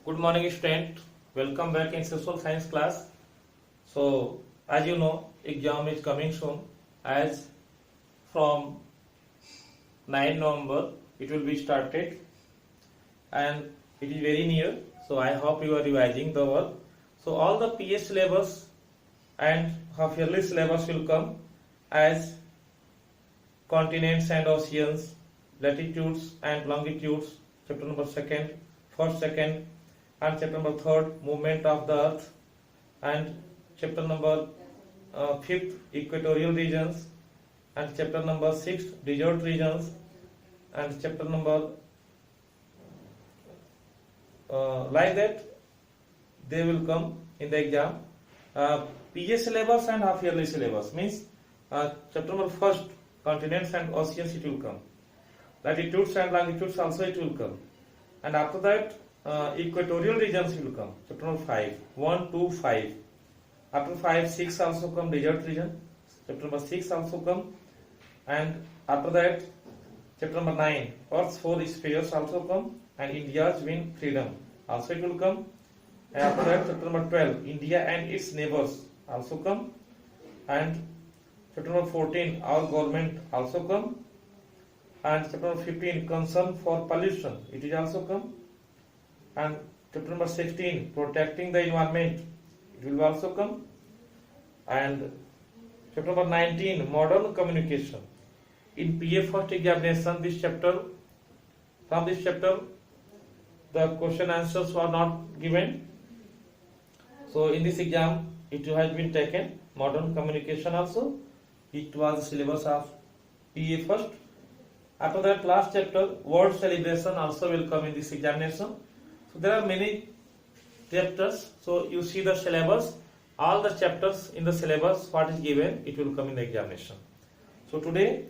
Good morning, student. Welcome back in social science class. So, as you know, exam is coming soon. As from 9 November, it will be started, and it is very near. So, I hope you are revising the work. So, all the PS syllabus and half yearly syllabus will come as continents and oceans, latitudes and longitudes, chapter number second, first, second, and chapter number third, movement of the earth, and chapter number fifth, equatorial regions, and chapter number six, desert regions, and chapter number like that they will come in the exam. PS syllabus and half yearly syllabus means chapter number first, continents and oceans, it will come. Latitudes and longitudes also it will come. And after that, equatorial regions will come. Chapter number 5, 1, 2, 5. After 5, 6 also come, desert region. Chapter number 6 also come. And after that, chapter number 9, Earth's four spheres also come. And India's win freedom also it will come. And after that, chapter number 12, India and its neighbors also come. And chapter number 14, our government also come. And chapter number 15, concern for pollution, it is also come. And chapter number 16, protecting the environment, it will also come. And chapter number 19, modern communication. In PA first examination, this chapter, from this chapter, the question answers were not given. So in this exam, it has been taken, modern communication also. It was the syllabus of PA first. After that, last chapter, world celebration also will come in this examination. So there are many chapters. So you see the syllabus, all the chapters in the syllabus, what is given, it will come in the examination. So today,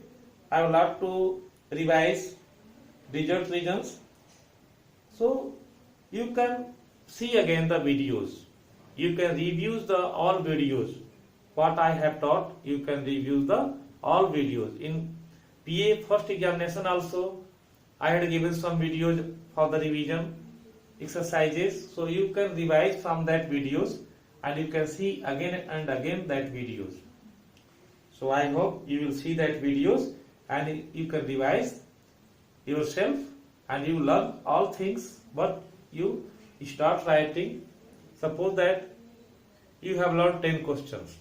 I would like to revise desert regions. So you can see again the videos. You can review the all videos. What I have taught, you can review the all videos. In PA first examination also, I had given some videos for the revision exercises. So you can revise from that videos and you can see again and again that videos. So I hope you will see that videos and you can revise yourself and you learn all things, but you start writing. Suppose that you have learned 10 questions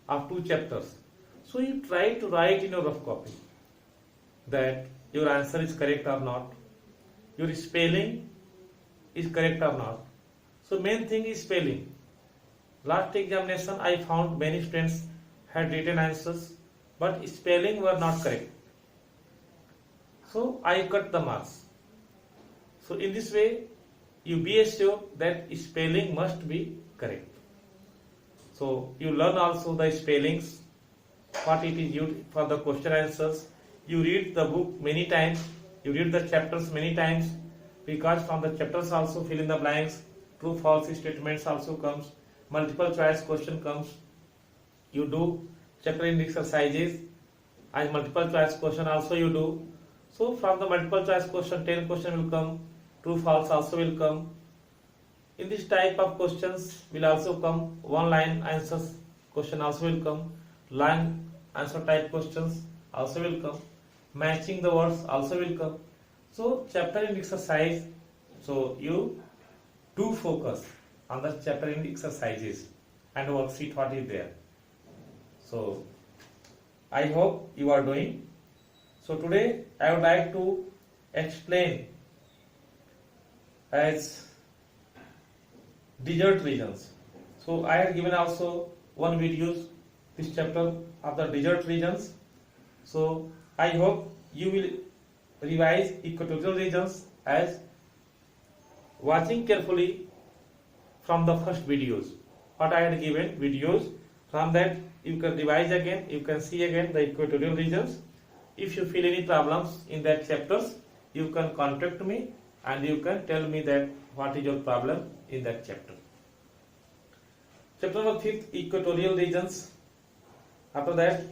of 2 chapters. So you try to write in your rough copy that your answer is correct or not, your spelling is correct or not. So main thing is spelling. Last examination I found many students had written answers but spelling were not correct. So I cut the marks. So in this way you be assured that spelling must be correct. So you learn also the spellings, what it is used for the question answers. You read the book many times, you read the chapters many times, because from the chapters also fill in the blanks, true false statements also comes, multiple choice question comes. You do chapter in exercises and multiple choice question also you do. So from the multiple choice question, 10 question will come, true false also will come. In this type of questions will also come, one line answers question also will come, line answer type questions also will come, matching the words also will come. So chapter in exercise, so you do focus on the chapter in exercises and worksheet what is there. So I hope you are doing. So today I would like to explain as desert regions. So I have given also one videos this chapter of the desert regions. So I hope you will revise equatorial regions as watching carefully from the first videos. What I had given videos, from that you can revise again, you can see again the equatorial regions. If you feel any problems in that chapters, you can contact me and you can tell me that what is your problem in that chapter. Chapter number 5, equatorial regions. After that,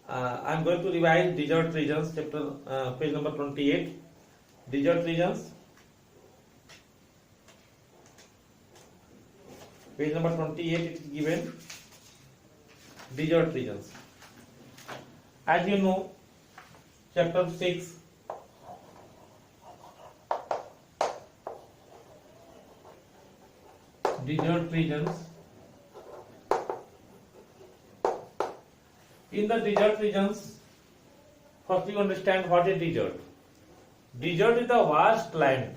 I am going to revise desert regions, chapter page number 28, desert regions. Page number 28, it is given desert regions. As you know, chapter 6, desert regions. In the desert regions, first you understand what is desert. Desert is the vast land,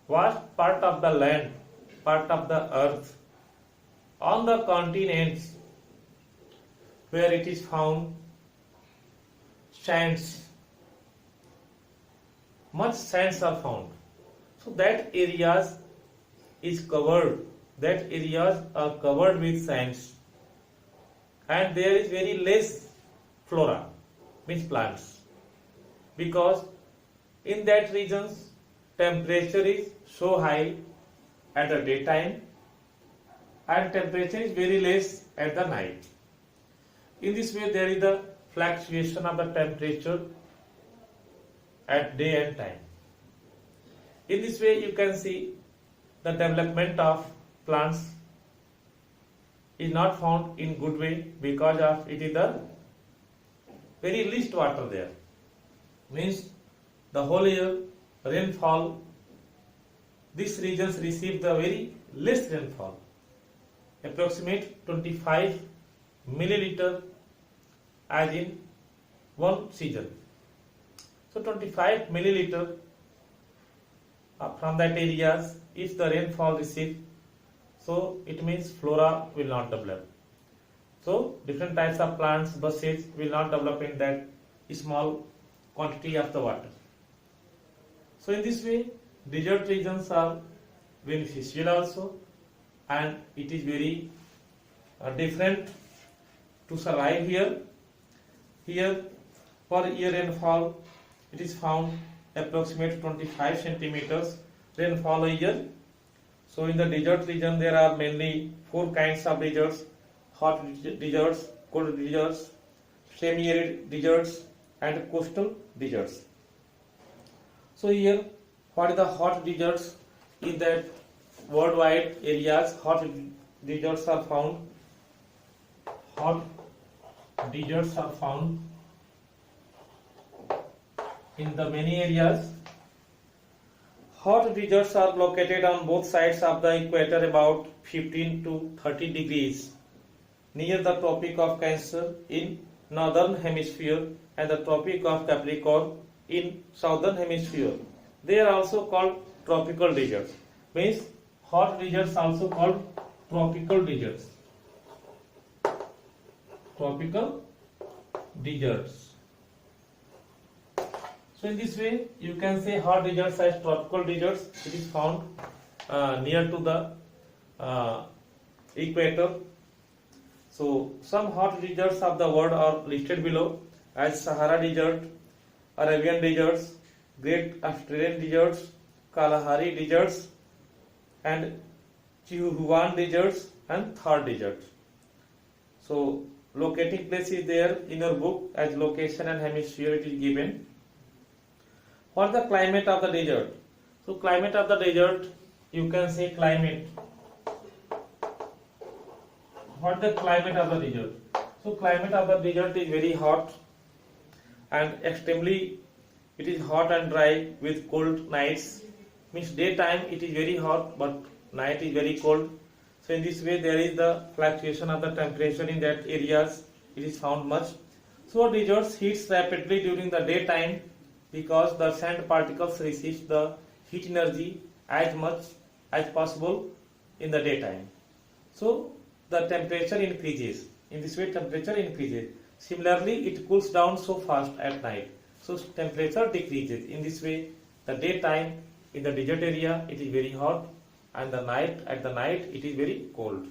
vast part of the land, part of the earth, on the continents where it is found sands, much sands are found. So that areas is covered, that areas are covered with sands, and there is very less flora, means plants, because in that regions temperature is so high at the daytime and temperature is very less at the night. In this way there is the fluctuation of the temperature at day and time. In this way you can see the development of plants is not found in good way because of it is the very least water there. Means the whole year rainfall, these regions receive the very less rainfall, approximate 25 milliliter as in one season. So 25 milliliter from that areas, if the rainfall received, so it means flora will not develop. So different types of plants, bushes will not develop in that small quantity of the water. So in this way, desert regions are beneficial also, and it is very different to survive here. Here per year rainfall, it is found approximate 25 centimeters rainfall a year. So in the desert region there are mainly four kinds of deserts: hot deserts, cold deserts, semi-arid deserts, and coastal deserts. So here, what is the hot deserts? In that worldwide areas, hot deserts are found. Hot deserts are found in the many areas. Hot deserts are located on both sides of the equator, about 15 to 30 degrees, near the Tropic of Cancer in northern hemisphere and the Tropic of Capricorn in southern hemisphere. They are also called tropical deserts. Means hot deserts also called tropical deserts. Tropical deserts. So in this way you can say hot deserts as tropical deserts. It is found near to the equator. So some hot deserts of the world are listed below as Sahara Desert, Arabian deserts, Great Australian deserts, Kalahari deserts, and Chihuahuan deserts, and Thar desert. So locating place is there in your book as location and hemisphere it is given. What is the climate of the desert? So climate of the desert, you can say climate. What is the climate of the desert? So climate of the desert is very hot and extremely it is hot and dry with cold nights. Means daytime it is very hot but night is very cold. So in this way there is the fluctuation of the temperature in that areas. It is found much. So deserts heats rapidly during the daytime because the sand particles receive the heat energy as much as possible in the daytime. So the temperature increases. In this way temperature increases. Similarly it cools down so fast at night. So temperature decreases. In this way the daytime in the desert area it is very hot and at the night it is very cold.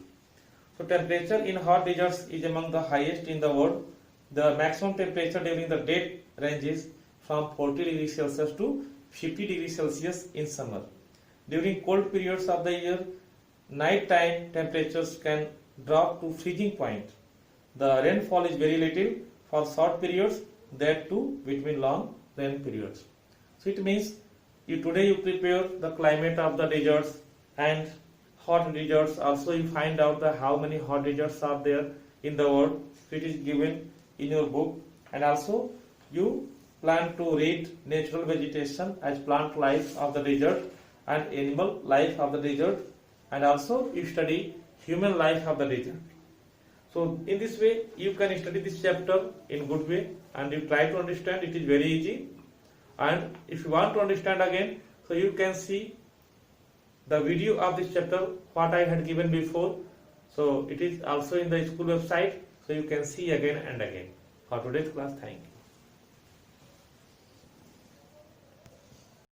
So temperature in hot deserts is among the highest in the world. The maximum temperature during the day ranges from 40 degrees Celsius to 50 degrees Celsius in summer. During cold periods of the year, night time temperatures can drop to freezing point. The rainfall is very little for short periods, that too between long rain periods. So it means today you prepare the climate of the deserts and hot deserts. Also you find out the how many hot deserts are there in the world. It is given in your book. And also you plan to read natural vegetation as plant life of the desert and animal life of the desert, and also you study human life of the desert. So in this way you can study this chapter in good way and you try to understand. It is very easy. And if you want to understand again, so you can see the video of this chapter what I had given before. So it is also in the school website, so you can see again and again. For today's class, thank you.